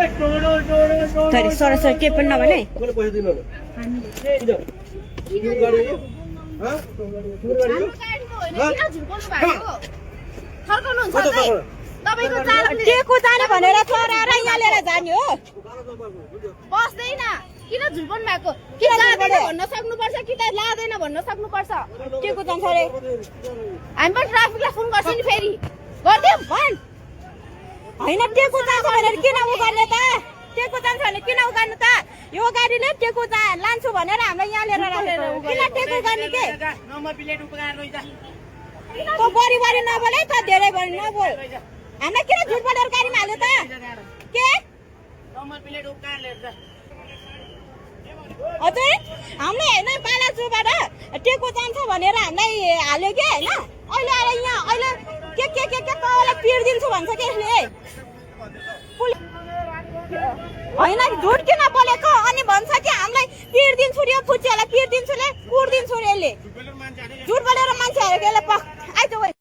तरी सरसर के पनि नभने कसले पैसा दिनु टेको जाने भनेर चराएर यहाँ लिएर जाने हो बस्दैन किन झुल्पन भएको किन लादैन भन्न सक्नुपर्छ कि त लादैन भन्न सक्नुपर्छ टेको जान्छ अरे हामी पनि ट्राफिकलाई फोन गर्छौँ नि फेरि गर्दियौ भन् होइन टेको जान्छ भनेर किन उ गर्ने त टेको जान्छ भने किन उ गर्ने त यो गाडीले टेको लान्छु भनेर हामीलाई यहाँ लिएर राखेर किन टेको गर्ने के नम्बर प्लेट उपकार लैजा तो बढी बढी नबोल है त धेरै बढी नबोल हामीलाई किन झुट बोलेर गाडीमा हाल्यो त के नम्बर प्लेट उपकार लिएर हजुर हामीले होइन बालाजुबाट टेको जान्छ भनेर हामीलाई हाल्यो कि होइन अहिले आएर यहाँ अहिले के तपाईँलाई पिर दिन्छु भन्छ कि यसले होइन झुट किन बोलेको अनि भन्छ कि हामीलाई पिर दिन्छु रे फुच्चीहरूलाई पिर दिन्छु रे कुर दिन्छु रे यसले झुट बोलेर मान्छेहरू